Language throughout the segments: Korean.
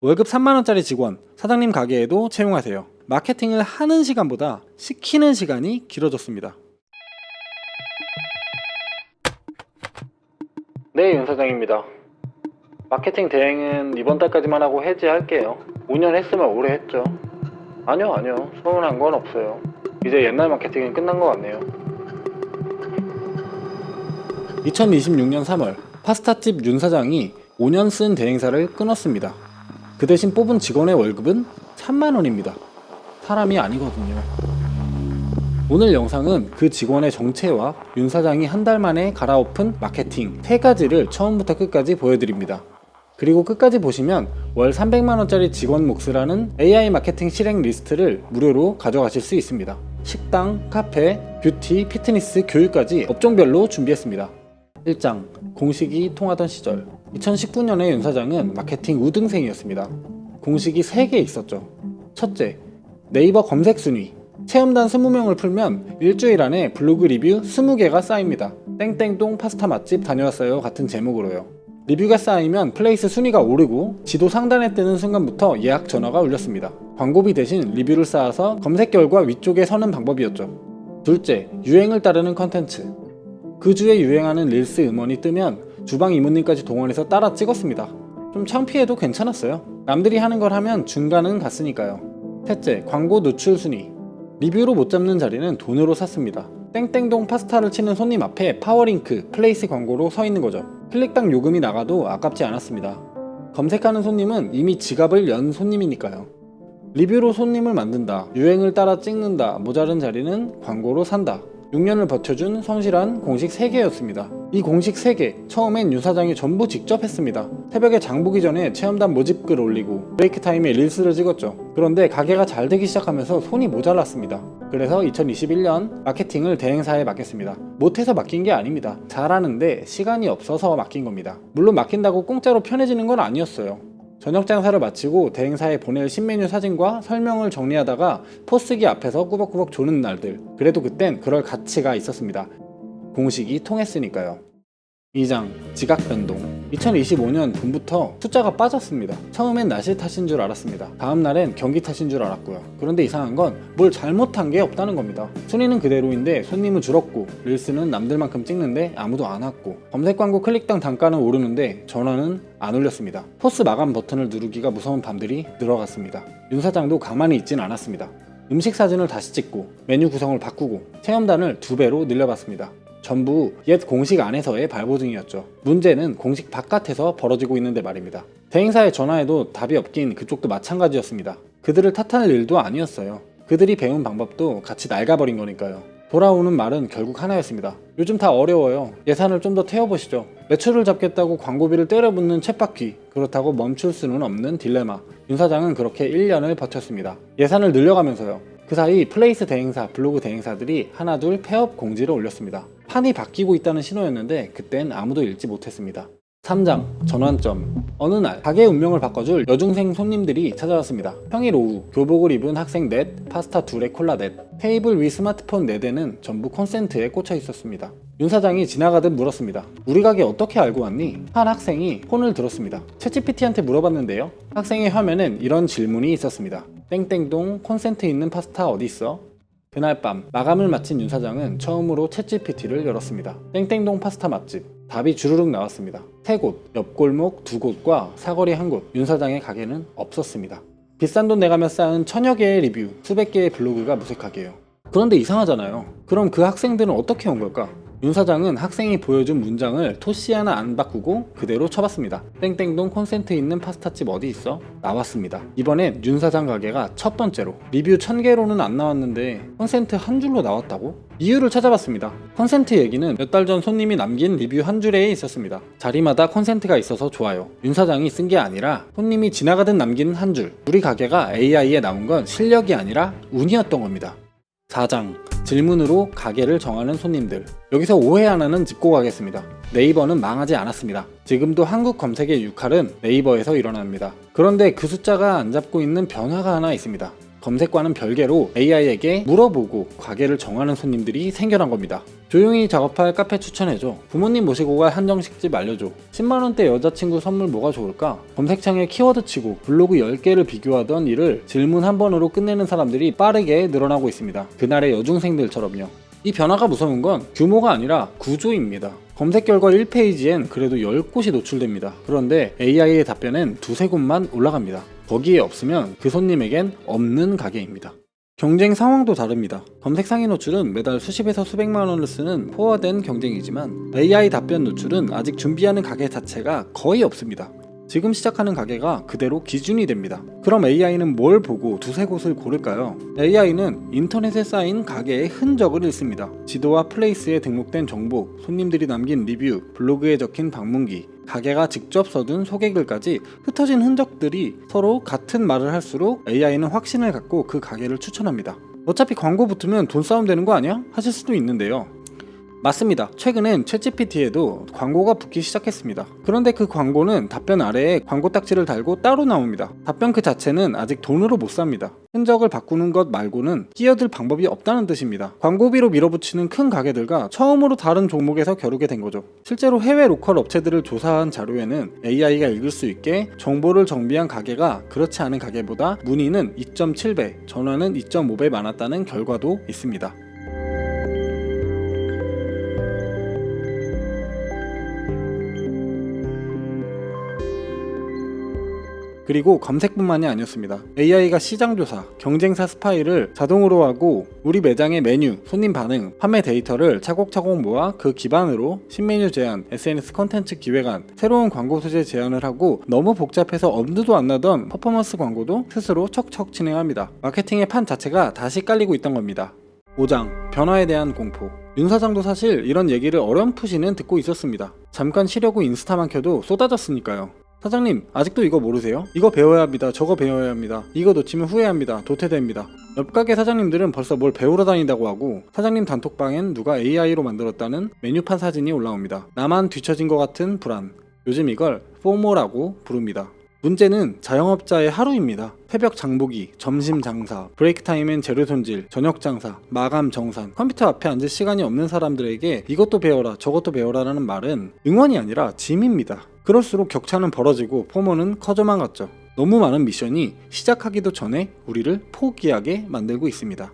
월급 3만원짜리 직원, 사장님 가게에도 채용하세요. 마케팅을 하는 시간보다 시키는 시간이 길어졌습니다. 네, 윤 사장입니다. 마케팅 대행은 이번 달까지만 하고 해지할게요. 5년 했으면 오래 했죠. 아니요. 서운한 건 없어요. 이제 옛날 마케팅은 끝난 것 같네요. 2026년 3월, 파스타집 윤 사장이 5년 쓴 대행사를 끊었습니다. 그 대신 뽑은 직원의 월급은 3만원입니다. 사람이 아니거든요. 오늘 영상은 그 직원의 정체와 윤 사장이 한 달 만에 갈아엎은 마케팅 3가지를 처음부터 끝까지 보여드립니다. 그리고 끝까지 보시면 월 300만원짜리 직원 몫이라는 AI 마케팅 실행 리스트를 무료로 가져가실 수 있습니다. 식당, 카페, 뷰티, 피트니스, 교육까지 업종별로 준비했습니다. 1장, 공식이 통하던 시절. 2019년에 윤 사장은 마케팅 우등생이었습니다. 공식이 3개 있었죠. 첫째, 네이버 검색 순위. 체험단 20명을 풀면 일주일 안에 블로그 리뷰 20개가 쌓입니다. 땡땡동 파스타 맛집 다녀왔어요 같은 제목으로요. 리뷰가 쌓이면 플레이스 순위가 오르고 지도 상단에 뜨는 순간부터 예약 전화가 울렸습니다. 광고비 대신 리뷰를 쌓아서 검색 결과 위쪽에 서는 방법이었죠. 둘째, 유행을 따르는 컨텐츠. 그 주에 유행하는 릴스 음원이 뜨면 주방 이모님까지 동원해서 따라 찍었습니다. 좀 창피해도 괜찮았어요. 남들이 하는 걸 하면 중간은 갔으니까요. 셋째, 광고 노출 순위. 리뷰로 못 잡는 자리는 돈으로 샀습니다. 땡땡동 파스타를 치는 손님 앞에 파워링크, 플레이스 광고로 서 있는 거죠. 클릭당 요금이 나가도 아깝지 않았습니다. 검색하는 손님은 이미 지갑을 연 손님이니까요. 리뷰로 손님을 만든다, 유행을 따라 찍는다, 모자른 자리는 광고로 산다. 6년을 버텨준 성실한 공식 3개였습니다. 이 공식 3개, 처음엔 윤 사장이 전부 직접 했습니다. 새벽에 장 보기 전에 체험단 모집글 올리고 브레이크 타임에 릴스를 찍었죠. 그런데 가게가 잘 되기 시작하면서 손이 모자랐습니다. 그래서 2021년 마케팅을 대행사에 맡겼습니다. 못해서 맡긴 게 아닙니다. 잘하는데 시간이 없어서 맡긴 겁니다. 물론 맡긴다고 공짜로 편해지는 건 아니었어요. 저녁 장사를 마치고 대행사에 보낼 신메뉴 사진과 설명을 정리하다가 포스기 앞에서 꾸벅꾸벅 조는 날들. 그래도 그땐 그럴 가치가 있었습니다. 공식이 통했으니까요. 2장, 지각 변동. 2025년 봄부터 숫자가 빠졌습니다. 처음엔 날씨 탓인 줄 알았습니다. 다음 날엔 경기 탓인 줄 알았고요. 그런데 이상한 건 뭘 잘못한 게 없다는 겁니다. 순위는 그대로인데 손님은 줄었고 릴스는 남들만큼 찍는데 아무도 안 왔고 검색 광고 클릭당 단가는 오르는데 전화는 안 울렸습니다. 포스 마감 버튼을 누르기가 무서운 밤들이 늘어갔습니다. 윤 사장도 가만히 있진 않았습니다. 음식 사진을 다시 찍고 메뉴 구성을 바꾸고 체험단을 2배로 늘려봤습니다. 전부 옛 공식 안에서의 발버둥이었죠. 문제는 공식 바깥에서 벌어지고 있는데 말입니다. 대행사에 전화해도 답이 없긴 그쪽도 마찬가지였습니다. 그들을 탓할 일도 아니었어요. 그들이 배운 방법도 같이 낡아버린 거니까요. 돌아오는 말은 결국 하나였습니다. 요즘 다 어려워요. 예산을 좀 더 태워보시죠. 매출을 잡겠다고 광고비를 때려붓는 쳇바퀴. 그렇다고 멈출 수는 없는 딜레마. 윤 사장은 그렇게 1년을 버텼습니다. 예산을 늘려가면서요. 그 사이 플레이스 대행사, 블로그 대행사들이 하나둘 폐업 공지를 올렸습니다. 판이 바뀌고 있다는 신호였는데 그땐 아무도 읽지 못했습니다. 3장, 전환점. 어느 날 가게 운명을 바꿔줄 여중생 손님들이 찾아왔습니다. 평일 오후 교복을 입은 학생 넷, 파스타 2에 콜라 넷, 테이블 위 스마트폰 4대는 전부 콘센트에 꽂혀 있었습니다. 윤 사장이 지나가듯 물었습니다. 우리 가게 어떻게 알고 왔니? 한 학생이 폰을 들었습니다. 챗GPT한테 물어봤는데요. 학생의 화면엔 이런 질문이 있었습니다. 땡땡동 콘센트 있는 파스타 어디 있어? 그날 밤 마감을 마친 윤 사장은 처음으로 챗GPT를 열었습니다. 땡땡동 파스타 맛집. 답이 주르륵 나왔습니다. 3곳, 옆골목 2곳과 사거리 1곳. 윤 사장의 가게는 없었습니다. 비싼 돈 내가며 쌓은 1000여 개의 리뷰, 수백 개의 블로그가 무색하게요. 그런데 이상하잖아요. 그럼 그 학생들은 어떻게 온 걸까? 윤 사장은 학생이 보여준 문장을 토시 하나 안 바꾸고 그대로 쳐봤습니다. 땡땡동 콘센트 있는 파스타집 어디 있어? 나왔습니다. 이번엔 윤 사장 가게가 첫 번째로. 리뷰 1000개로는 안 나왔는데 콘센트 한 줄로 나왔다고? 이유를 찾아봤습니다. 콘센트 얘기는 몇 달 전 손님이 남긴 리뷰 한 줄에 있었습니다. 자리마다 콘센트가 있어서 좋아요. 윤 사장이 쓴 게 아니라 손님이 지나가듯 남기는 한 줄. 우리 가게가 AI에 나온 건 실력이 아니라 운이었던 겁니다. 4장, 질문으로 가게를 정하는 손님들. 여기서 오해 하나는 짚고 가겠습니다. 네이버는 망하지 않았습니다. 지금도 한국 검색의 유칼은 네이버에서 일어납니다. 그런데 그 숫자가 안 잡고 있는 변화가 하나 있습니다. 검색과는 별개로 AI에게 물어보고 가게를 정하는 손님들이 생겨난 겁니다. 조용히 작업할 카페 추천해줘. 부모님 모시고 갈 한정식집 알려줘. 10만원대 여자친구 선물 뭐가 좋을까? 검색창에 키워드 치고 블로그 10개를 비교하던 일을 질문 한 번으로 끝내는 사람들이 빠르게 늘어나고 있습니다. 그날의 여중생들처럼요. 이 변화가 무서운 건 규모가 아니라 구조입니다. 검색 결과 1페이지엔 그래도 10곳이 노출됩니다. 그런데 AI의 답변엔 두세 곳만 올라갑니다. 거기에 없으면 그 손님에겐 없는 가게입니다. 경쟁 상황도 다릅니다. 검색 상위 노출은 매달 수십에서 수백만 원을 쓰는 포화된 경쟁이지만 AI 답변 노출은 아직 준비하는 가게 자체가 거의 없습니다. 지금 시작하는 가게가 그대로 기준이 됩니다. 그럼 AI는 뭘 보고 두세 곳을 고를까요? AI는 인터넷에 쌓인 가게의 흔적을 읽습니다. 지도와 플레이스에 등록된 정보, 손님들이 남긴 리뷰, 블로그에 적힌 방문기, 가게가 직접 써둔 소개글까지 흩어진 흔적들이 서로 같은 말을 할수록 AI는 확신을 갖고 그 가게를 추천합니다. 어차피 광고 붙으면 돈 싸움 되는 거 아니야? 하실 수도 있는데요. 맞습니다. 최근엔 챗GPT에도 광고가 붙기 시작했습니다. 그런데 그 광고는 답변 아래에 광고 딱지를 달고 따로 나옵니다. 답변 그 자체는 아직 돈으로 못 삽니다. 흔적을 바꾸는 것 말고는 끼어들 방법이 없다는 뜻입니다. 광고비로 밀어붙이는 큰 가게들과 처음으로 다른 종목에서 겨루게 된 거죠. 실제로 해외 로컬 업체들을 조사한 자료에는 AI가 읽을 수 있게 정보를 정비한 가게가 그렇지 않은 가게보다 문의는 2.7배, 전화는 2.5배 많았다는 결과도 있습니다. 그리고 검색뿐만이 아니었습니다. AI가 시장조사, 경쟁사 스파이를 자동으로 하고 우리 매장의 메뉴, 손님 반응, 판매 데이터를 차곡차곡 모아 그 기반으로 신메뉴 제안, SNS 콘텐츠 기획안, 새로운 광고 소재 제안을 하고 너무 복잡해서 엄두도 안 나던 퍼포먼스 광고도 스스로 척척 진행합니다. 마케팅의 판 자체가 다시 깔리고 있던 겁니다. 5장, 변화에 대한 공포. 윤 사장도 사실 이런 얘기를 어렴풋이는 듣고 있었습니다. 잠깐 쉬려고 인스타만 켜도 쏟아졌으니까요. 사장님, 아직도 이거 모르세요? 이거 배워야 합니다. 저거 배워야 합니다. 이거 놓치면 후회합니다. 도태됩니다. 옆 가게 사장님들은 벌써 뭘 배우러 다닌다고 하고 사장님 단톡방엔 누가 AI로 만들었다는 메뉴판 사진이 올라옵니다. 나만 뒤처진 것 같은 불안. 요즘 이걸 포모라고 부릅니다. 문제는 자영업자의 하루입니다. 새벽 장보기, 점심 장사, 브레이크 타임엔 재료 손질, 저녁 장사, 마감 정산. 컴퓨터 앞에 앉을 시간이 없는 사람들에게 이것도 배워라 저것도 배워라라는 말은 응원이 아니라 짐입니다. 그럴수록 격차는 벌어지고 포모는 커져만 갔죠. 너무 많은 미션이 시작하기도 전에 우리를 포기하게 만들고 있습니다.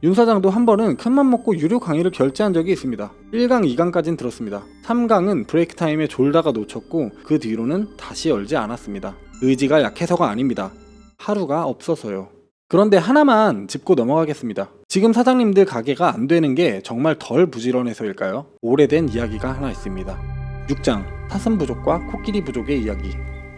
윤 사장도 한 번은 큰맘 먹고 유료 강의를 결제한 적이 있습니다. 1강, 2강까진 들었습니다. 3강은 브레이크 타임에 졸다가 놓쳤고 그 뒤로는 다시 열지 않았습니다. 의지가 약해서가 아닙니다. 하루가 없어서요. 그런데 하나만 짚고 넘어가겠습니다. 지금 사장님들 가게가 안 되는 게 정말 덜 부지런해서일까요? 오래된 이야기가 하나 있습니다. 6장, 사슴 부족과 코끼리 부족의 이야기.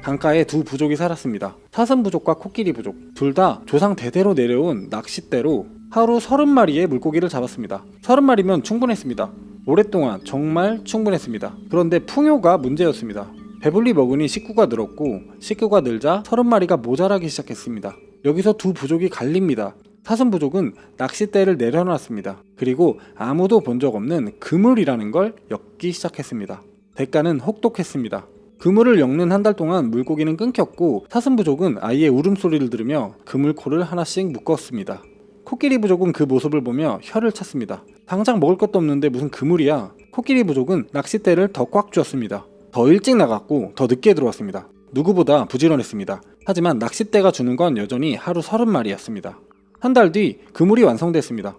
강가에 두 부족이 살았습니다. 사슴 부족과 코끼리 부족. 둘 다 조상 대대로 내려온 낚싯대로 하루 30마리의 물고기를 잡았습니다. 30마리면 충분했습니다. 오랫동안 정말 충분했습니다. 그런데 풍요가 문제였습니다. 배불리 먹으니 식구가 늘었고 식구가 늘자 30마리가 모자라기 시작했습니다. 여기서 두 부족이 갈립니다. 사슴 부족은 낚싯대를 내려놨습니다. 그리고 아무도 본 적 없는 그물이라는 걸 엮기 시작했습니다. 대가는 혹독했습니다. 그물을 엮는 한 달 동안 물고기는 끊겼고 사슴 부족은 아이의 울음소리를 들으며 그물코를 하나씩 묶었습니다. 코끼리 부족은 그 모습을 보며 혀를 찼습니다. 당장 먹을 것도 없는데 무슨 그물이야. 코끼리 부족은 낚싯대를 더 꽉 쥐었습니다. 더 일찍 나갔고 더 늦게 들어왔습니다. 누구보다 부지런했습니다. 하지만 낚싯대가 주는 건 여전히 하루 30마리였습니다. 한 달 뒤 그물이 완성됐습니다.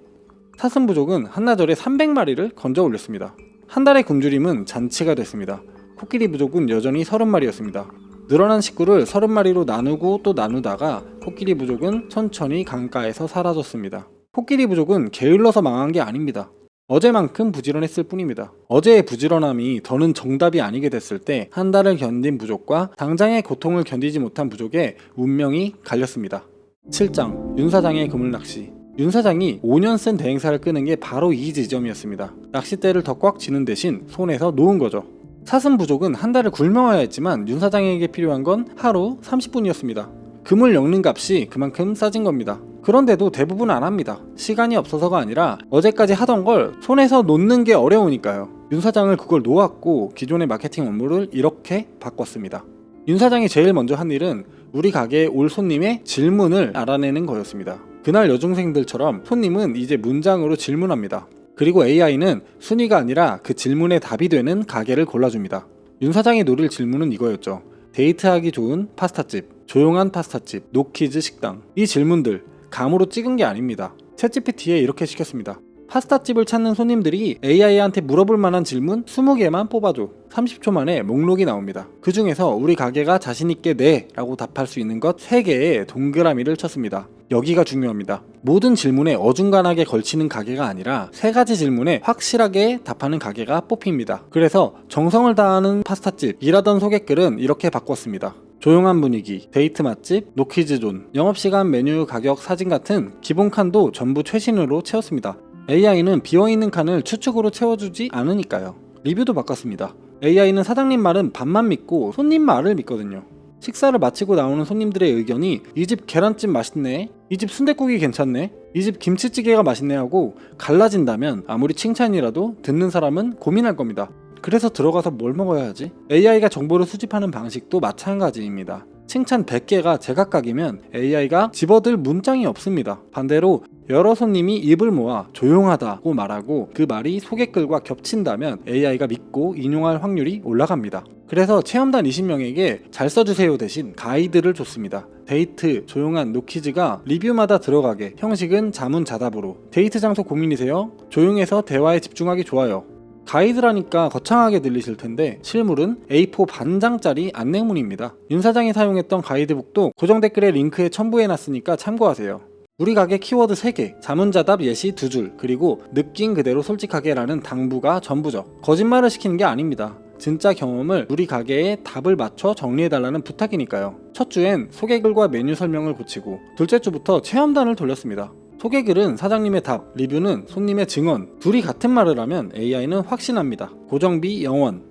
사슴 부족은 한나절에 300마리를 건져 올렸습니다. 한 달의 굶주림은 잔치가 됐습니다. 코끼리 부족은 여전히 30마리였습니다. 늘어난 식구를 30마리로 나누고 또 나누다가 코끼리 부족은 천천히 강가에서 사라졌습니다. 코끼리 부족은 게을러서 망한 게 아닙니다. 어제만큼 부지런했을 뿐입니다. 어제의 부지런함이 더는 정답이 아니게 됐을 때 한 달을 견딘 부족과 당장의 고통을 견디지 못한 부족의 운명이 갈렸습니다. 7장, 윤 사장의 그물낚시. 윤 사장이 5년 쓴 대행사를 끄는 게 바로 이 지점이었습니다. 낚싯대를 더 꽉 쥐는 대신 손에서 놓은 거죠. 사슴 부족은 한 달을 굶어야 했지만 윤 사장에게 필요한 건 하루 30분이었습니다. 그물 엮는 값이 그만큼 싸진 겁니다. 그런데도 대부분 안 합니다. 시간이 없어서가 아니라 어제까지 하던 걸 손에서 놓는 게 어려우니까요. 윤 사장을 그걸 놓았고 기존의 마케팅 업무를 이렇게 바꿨습니다. 윤 사장이 제일 먼저 한 일은 우리 가게에 올 손님의 질문을 알아내는 거였습니다. 그날 여중생들처럼 손님은 이제 문장으로 질문합니다. 그리고 AI는 순위가 아니라 그 질문에 답이 되는 가게를 골라줍니다. 윤 사장이 노릴 질문은 이거였죠. 데이트하기 좋은 파스타집, 조용한 파스타집, 노키즈 식당. 이 질문들 감으로 찍은 게 아닙니다. 챗GPT에 이렇게 시켰습니다. 파스타집을 찾는 손님들이 AI한테 물어볼 만한 질문 20개만 뽑아줘. 30초 만에 목록이 나옵니다. 그 중에서 우리 가게가 자신있게 네 라고 답할 수 있는 것 3개의 동그라미를 쳤습니다. 여기가 중요합니다. 모든 질문에 어중간하게 걸치는 가게가 아니라 3가지 질문에 확실하게 답하는 가게가 뽑힙니다. 그래서 정성을 다하는 파스타집이라던 소개글은 이렇게 바꿨습니다. 조용한 분위기, 데이트 맛집, 노키즈존, 영업시간, 메뉴, 가격, 사진 같은 기본 칸도 전부 최신으로 채웠습니다. AI는 비어있는 칸을 추측으로 채워주지 않으니까요. 리뷰도 바꿨습니다. AI는 사장님 말은 반만 믿고 손님 말을 믿거든요. 식사를 마치고 나오는 손님들의 의견이 이 집 계란찜 맛있네, 이 집 순댓국이 괜찮네, 이 집 김치찌개가 맛있네 하고 갈라진다면 아무리 칭찬이라도 듣는 사람은 고민할 겁니다. 그래서 들어가서 뭘 먹어야 하지? AI가 정보를 수집하는 방식도 마찬가지입니다. 칭찬 100개가 제각각이면 AI가 집어들 문장이 없습니다. 반대로 여러 손님이 입을 모아 조용하다고 말하고 그 말이 소개글과 겹친다면 AI가 믿고 인용할 확률이 올라갑니다. 그래서 체험단 20명에게 잘 써주세요 대신 가이드를 줬습니다. 데이트, 조용한, 노키즈가 리뷰마다 들어가게. 형식은 자문자답으로. 데이트 장소 고민이세요? 조용해서 대화에 집중하기 좋아요. 가이드라니까 거창하게 들리실 텐데 실물은 A4 반장짜리 안내문입니다. 윤 사장이 사용했던 가이드북도 고정 댓글에 링크에 첨부해놨으니까 참고하세요. 우리 가게 키워드 3개, 자문자답 예시 2줄, 그리고 느낀 그대로 솔직하게 라는 당부가 전부죠. 거짓말을 시키는 게 아닙니다. 진짜 경험을 우리 가게에 답을 맞춰 정리해달라는 부탁이니까요. 첫 주엔 소개글과 메뉴 설명을 고치고 둘째 주부터 체험단을 돌렸습니다. 소개글은 사장님의 답, 리뷰는 손님의 증언. 둘이 같은 말을 하면 AI는 확신합니다. 고정비 0원.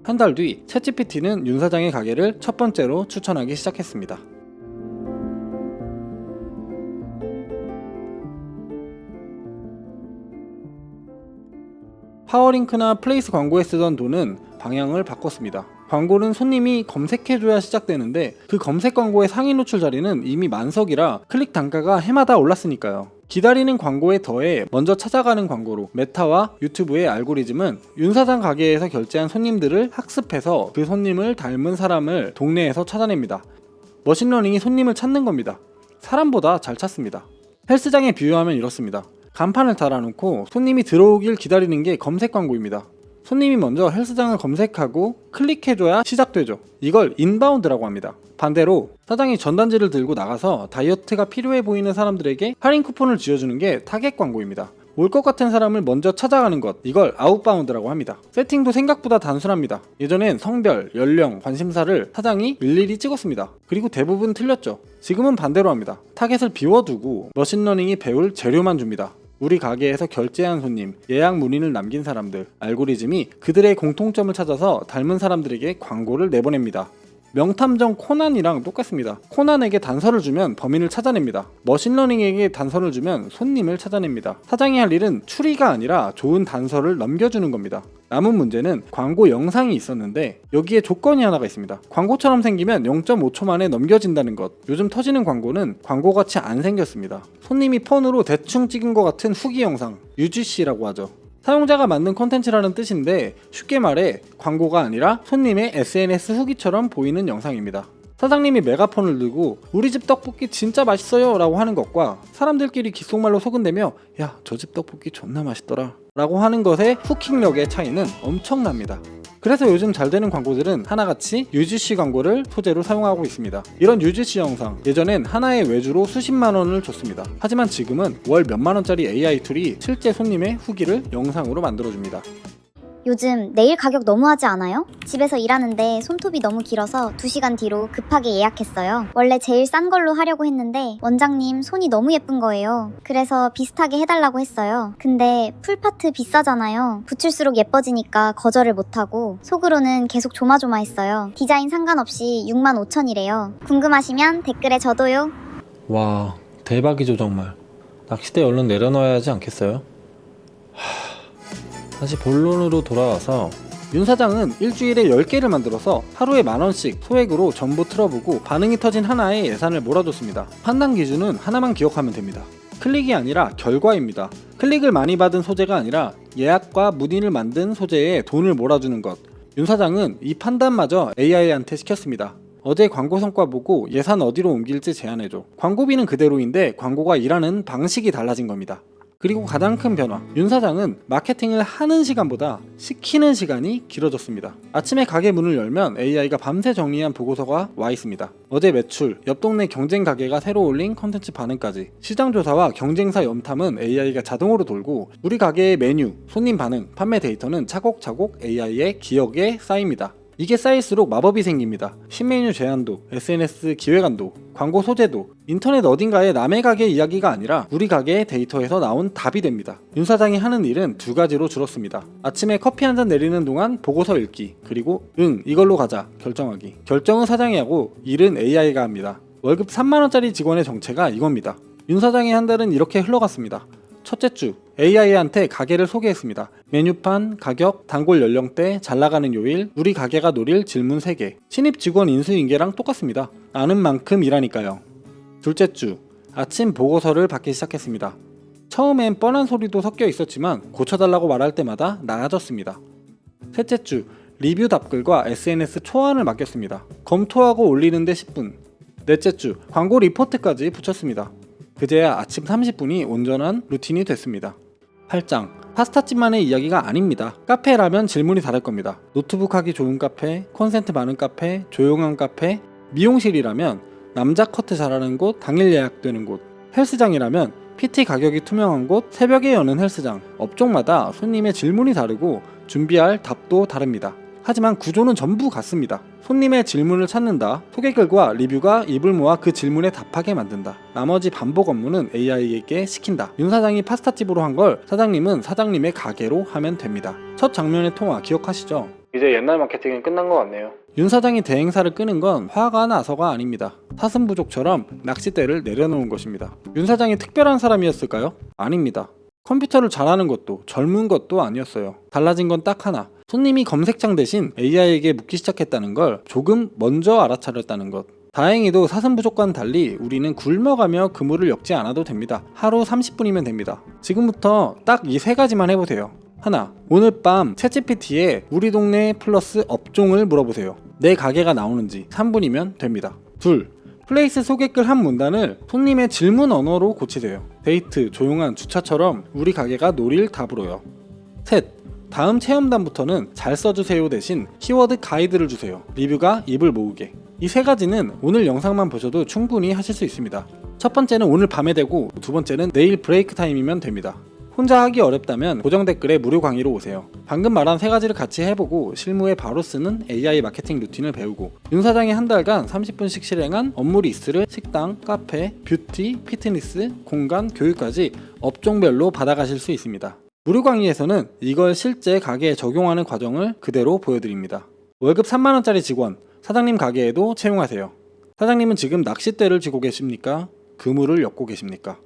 한 달 뒤 챗GPT는 윤 사장의 가게를 첫 번째로 추천하기 시작했습니다. 파워링크나 플레이스 광고에 쓰던 돈은 방향을 바꿨습니다. 광고는 손님이 검색해줘야 시작되는데 그 검색 광고의 상위 노출 자리는 이미 만석이라 클릭 단가가 해마다 올랐으니까요. 기다리는 광고에 더해 먼저 찾아가는 광고로 메타와 유튜브의 알고리즘은 윤 사장 가게에서 결제한 손님들을 학습해서 그 손님을 닮은 사람을 동네에서 찾아냅니다. 머신러닝이 손님을 찾는 겁니다. 사람보다 잘 찾습니다. 헬스장에 비유하면 이렇습니다. 간판을 달아놓고 손님이 들어오길 기다리는 게 검색 광고입니다. 손님이 먼저 헬스장을 검색하고 클릭해줘야 시작되죠. 이걸 인바운드라고 합니다. 반대로 사장이 전단지를 들고 나가서 다이어트가 필요해 보이는 사람들에게 할인 쿠폰을 쥐어주는 게 타겟 광고입니다. 올 것 같은 사람을 먼저 찾아가는 것, 이걸 아웃바운드라고 합니다. 세팅도 생각보다 단순합니다. 예전엔 성별, 연령, 관심사를 사장이 일일이 찍었습니다. 그리고 대부분 틀렸죠. 지금은 반대로 합니다. 타겟을 비워두고 머신러닝이 배울 재료만 줍니다. 우리 가게에서 결제한 손님, 예약 문의를 남긴 사람들, 알고리즘이 그들의 공통점을 찾아서 닮은 사람들에게 광고를 내보냅니다. 명탐정 코난이랑 똑같습니다. 코난에게 단서를 주면 범인을 찾아냅니다. 머신러닝에게 단서를 주면 손님을 찾아냅니다. 사장이 할 일은 추리가 아니라 좋은 단서를 넘겨주는 겁니다. 남은 문제는 광고 영상이 있었는데 여기에 조건이 하나가 있습니다. 광고처럼 생기면 0.5초 만에 넘겨진다는 것. 요즘 터지는 광고는 광고같이 안 생겼습니다. 손님이 폰으로 대충 찍은 것 같은 후기 영상, UGC라고 하죠. 사용자가 만든 콘텐츠라는 뜻인데 쉽게 말해 광고가 아니라 손님의 SNS 후기처럼 보이는 영상입니다. 사장님이 메가폰을 들고 우리 집 떡볶이 진짜 맛있어요 라고 하는 것과 사람들끼리 귓속말로 소근대며 야, 저 집 떡볶이 존나 맛있더라 라고 하는 것의 후킹력의 차이는 엄청납니다. 그래서 요즘 잘 되는 광고들은 하나같이 UGC 광고를 소재로 사용하고 있습니다. 이런 UGC 영상, 예전엔 하나의 외주로 수십만 원을 줬습니다. 하지만 지금은 월 몇만 원짜리 AI 툴이 실제 손님의 후기를 영상으로 만들어줍니다. 요즘 네일 가격 너무하지 않아요? 집에서 일하는데 손톱이 너무 길어서 2시간 뒤로 급하게 예약했어요. 원래 제일 싼 걸로 하려고 했는데 원장님 손이 너무 예쁜 거예요. 그래서 비슷하게 해달라고 했어요. 근데 풀파트 비싸잖아요. 붙일수록 예뻐지니까 거절을 못하고 속으로는 계속 조마조마했어요. 디자인 상관없이 65,000이래요. 궁금하시면 댓글에 저도요. 와, 대박이죠 정말. 낚싯대 얼른 내려놔야 하지 않겠어요? 다시 본론으로 돌아와서 윤 사장은 일주일에 10개를 만들어서 하루에 10,000원씩 소액으로 전부 틀어보고 반응이 터진 하나에 예산을 몰아줬습니다. 판단 기준은 하나만 기억하면 됩니다. 클릭이 아니라 결과입니다. 클릭을 많이 받은 소재가 아니라 예약과 문의를 만든 소재에 돈을 몰아주는 것. 윤 사장은 이 판단마저 AI한테 시켰습니다. 어제 광고 성과 보고 예산 어디로 옮길지 제안해줘. 광고비는 그대로인데 광고가 일하는 방식이 달라진 겁니다. 그리고 가장 큰 변화, 윤 사장은 마케팅을 하는 시간보다 시키는 시간이 길어졌습니다. 아침에 가게 문을 열면 AI가 밤새 정리한 보고서가 와 있습니다. 어제 매출, 옆 동네 경쟁 가게가 새로 올린 컨텐츠 반응까지, 시장 조사와 경쟁사 염탐은 AI가 자동으로 돌고 우리 가게의 메뉴, 손님 반응, 판매 데이터는 차곡차곡 AI의 기억에 쌓입니다. 이게 쌓일수록 마법이 생깁니다. 신메뉴 제안도, SNS 기획안도, 광고 소재도 인터넷 어딘가에 남의 가게 이야기가 아니라 우리 가게의 데이터에서 나온 답이 됩니다. 윤 사장이 하는 일은 두 가지로 줄었습니다. 아침에 커피 한 잔 내리는 동안 보고서 읽기, 그리고 이걸로 가자 결정하기. 결정은 사장이 하고 일은 AI가 합니다. 월급 3만원짜리 직원의 정체가 이겁니다. 윤 사장의 한 달은 이렇게 흘러갔습니다. 첫째 주, AI한테 가게를 소개했습니다. 메뉴판, 가격, 단골 연령대, 잘나가는 요일, 우리 가게가 노릴 질문 3개. 신입 직원 인수인계랑 똑같습니다. 아는 만큼 일하니까요. 둘째 주, 아침 보고서를 받기 시작했습니다. 처음엔 뻔한 소리도 섞여 있었지만 고쳐달라고 말할 때마다 나아졌습니다. 셋째 주, 리뷰 답글과 SNS 초안을 맡겼습니다. 검토하고 올리는데 10분. 넷째 주, 광고 리포트까지 붙였습니다. 그제야 아침 30분이 온전한 루틴이 됐습니다. 8장, 파스타집만의 이야기가 아닙니다. 카페라면 질문이 다를 겁니다. 노트북 하기 좋은 카페, 콘센트 많은 카페, 조용한 카페, 미용실이라면 남자 커트 잘하는 곳, 당일 예약되는 곳, 헬스장이라면 PT 가격이 투명한 곳, 새벽에 여는 헬스장. 업종마다 손님의 질문이 다르고 준비할 답도 다릅니다. 하지만 구조는 전부 같습니다. 손님의 질문을 찾는다. 소개글과 리뷰가 입을 모아 그 질문에 답하게 만든다. 나머지 반복 업무는 AI에게 시킨다. 윤 사장이 파스타집으로 한 걸 사장님은 사장님의 가게로 하면 됩니다. 첫 장면의 통화 기억하시죠? 이제 옛날 마케팅은 끝난 것 같네요. 윤 사장이 대행사를 끄는 건 화가 나서가 아닙니다. 사슴부족처럼 낚싯대를 내려놓은 것입니다. 윤 사장이 특별한 사람이었을까요? 아닙니다. 컴퓨터를 잘하는 것도 젊은 것도 아니었어요. 달라진 건 딱 하나. 손님이 검색창 대신 AI에게 묻기 시작했다는 걸 조금 먼저 알아차렸다는 것. 다행히도 사슴부족과는 달리 우리는 굶어가며 그물을 엮지 않아도 됩니다. 하루 30분이면 됩니다. 지금부터 딱 이 3가지만 해보세요. 하나, 오늘 밤 챗GPT에 우리 동네 플러스 업종을 물어보세요. 내 가게가 나오는지 3분이면 됩니다. 둘, 플레이스 소개글 한 문단을 손님의 질문 언어로 고치세요. 데이트, 조용한 주차처럼 우리 가게가 노릴 답으로요. 셋, 다음 체험단부터는 잘 써주세요 대신 키워드 가이드를 주세요. 리뷰가 입을 모으게. 이 3가지는 오늘 영상만 보셔도 충분히 하실 수 있습니다. 첫 번째는 오늘 밤에 되고 두 번째는 내일 브레이크 타임이면 됩니다. 혼자 하기 어렵다면 고정 댓글에 무료 강의로 오세요. 방금 말한 3가지를 같이 해보고 실무에 바로 쓰는 AI 마케팅 루틴을 배우고 윤 사장이 한 달간 30분씩 실행한 업무 리스트를 식당, 카페, 뷰티, 피트니스, 공간, 교육까지 업종별로 받아가실 수 있습니다. 무료 강의에서는 이걸 실제 가게에 적용하는 과정을 그대로 보여드립니다. 월급 3만원짜리 직원, 사장님 가게에도 채용하세요. 사장님은 지금 낚싯대를 쥐고 계십니까? 그물을 엮고 계십니까?